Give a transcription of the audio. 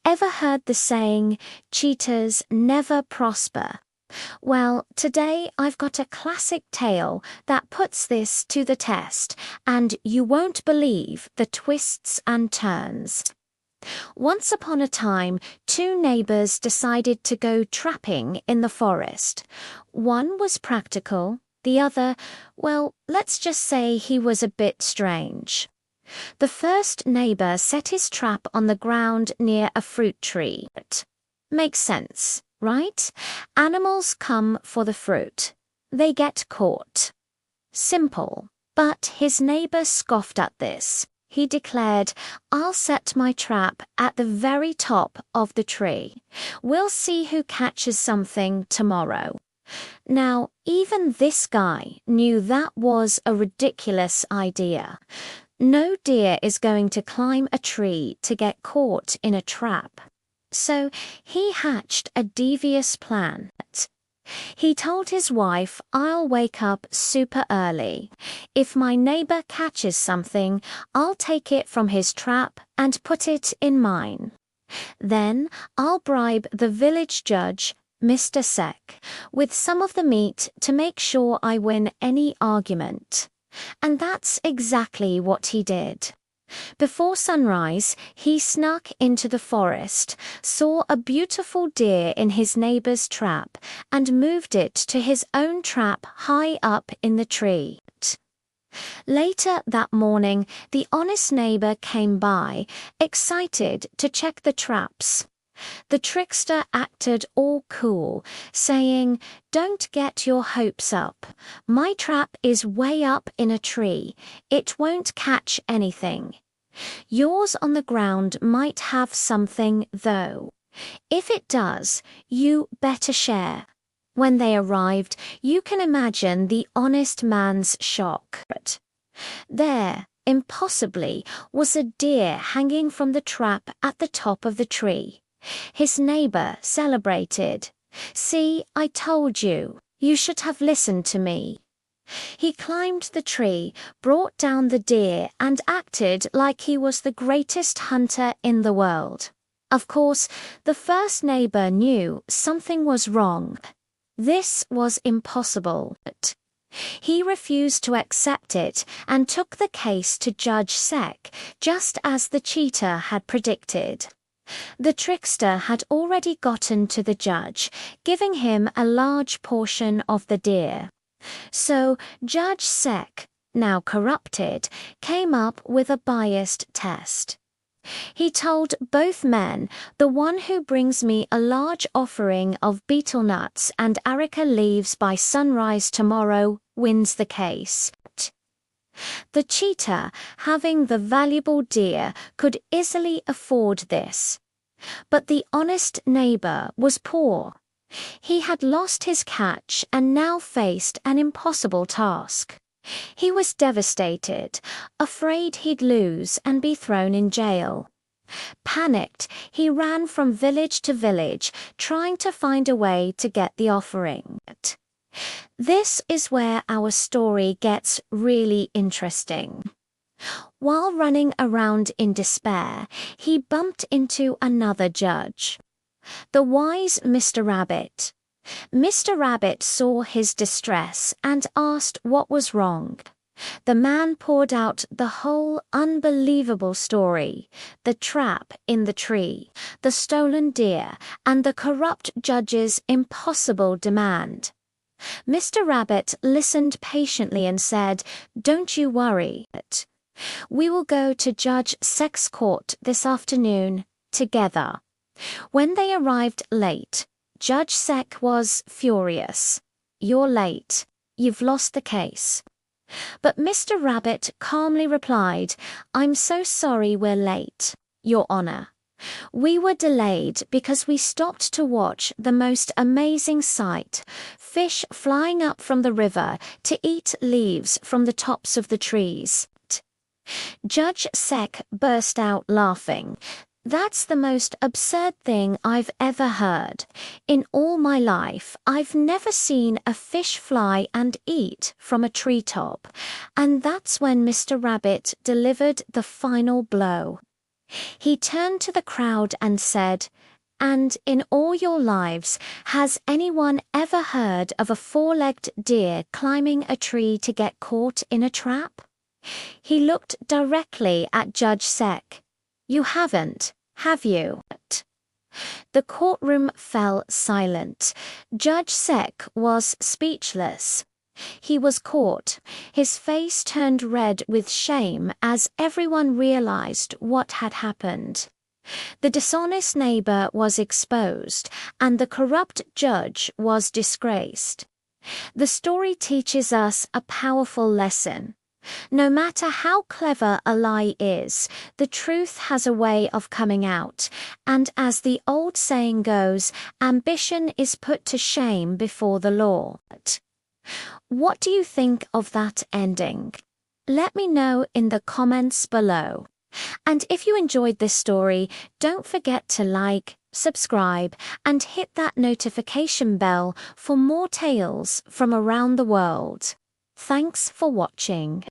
Ever heard the saying, cheaters never prosper? Well, today I've got a classic tale that puts this to the test, and you won't believe the twists and turns. Once upon a time, two neighbors decided to go trapping in the forest. One was practical, the other, well, let's just say he was a bit strange. The first neighbor set his trap on the ground near a fruit tree. Makes sense, right? Animals come for the fruit. They get caught. Simple. But his neighbor scoffed at this. He declared, "I'll set my trap at the very top of the tree. We'll see who catches something tomorrow." Now, even this guy knew that was a ridiculous idea. No deer is going to climb a tree to get caught in a trap. So he hatched a devious plan. He told his wife, "I'll wake up super early. If my neighbor catches something, I'll take it from his trap and put it in mine. Then I'll bribe the village judge, Mr. Sek, with some of the meat to make sure I win any argument." And that's exactly what he did. Before sunrise, he snuck into the forest, saw a beautiful deer in his neighbor's trap, and moved it to his own trap high up in the tree. Later that morning, the honest neighbor came by, excited to check the traps. The trickster acted all cool, saying, "Don't get your hopes up. My trap is way up in a tree. It won't catch anything. Yours on the ground might have something, though. If it does, you better share." When they arrived, you can imagine the honest man's shock. There, impossibly, was a deer hanging from the trap at the top of the tree. His neighbor celebrated. "See, I told you. You should have listened to me." He climbed the tree, brought down the deer, and acted like he was the greatest hunter in the world. Of course, the first neighbor knew something was wrong. This was impossible. He refused to accept it and took the case to Judge Sek, just as the cheater had predicted. The trickster had already gotten to the judge, giving him a large portion of the deer. So Judge Sek, now corrupted, came up with a biased test. He told both men, "The one who brings me a large offering of betel nuts and areca leaves by sunrise tomorrow wins the case." The cheater, having the valuable deer, could easily afford this. But the honest neighbor was poor. He had lost his catch and now faced an impossible task. He was devastated, afraid he'd lose and be thrown in jail. Panicked, he ran from village to village, trying to find a way to get the offering. This is where our story gets really interesting. While running around in despair, he bumped into another judge, the wise Mr. Rabbit. Mr. Rabbit saw his distress and asked what was wrong. The man poured out the whole unbelievable story: the trap in the tree, the stolen deer, and the corrupt judge's impossible demand. Mr. Rabbit listened patiently and said, "Don't you worry. We will go to Judge Sek's court this afternoon, together." When they arrived late, Judge Sek was furious. "You're late. You've lost the case." But Mr. Rabbit calmly replied, "I'm so sorry we're late, Your Honor. We were delayed because we stopped to watch the most amazing sight: fish flying up from the river to eat leaves from the tops of the trees." Judge Sek burst out laughing. "That's the most absurd thing I've ever heard. In all my life, I've never seen a fish fly and eat from a treetop." And that's when Mr. Rabbit delivered the final blow. He turned to the crowd and said, "And in all your lives, has anyone ever heard of a four-legged deer climbing a tree to get caught in a trap?" He looked directly at Judge Sek. "You haven't, have you?" The courtroom fell silent. Judge Sek was speechless. He was caught. His face turned red with shame as everyone realized what had happened. The dishonest neighbor was exposed, and the corrupt judge was disgraced. The story teaches us a powerful lesson. No matter how clever a lie is, the truth has a way of coming out, and as the old saying goes, ambition is put to shame before the law. What do you think of that ending? Let me know in the comments below. And if you enjoyed this story, don't forget to like, subscribe, and hit that notification bell for more tales from around the world. Thanks for watching.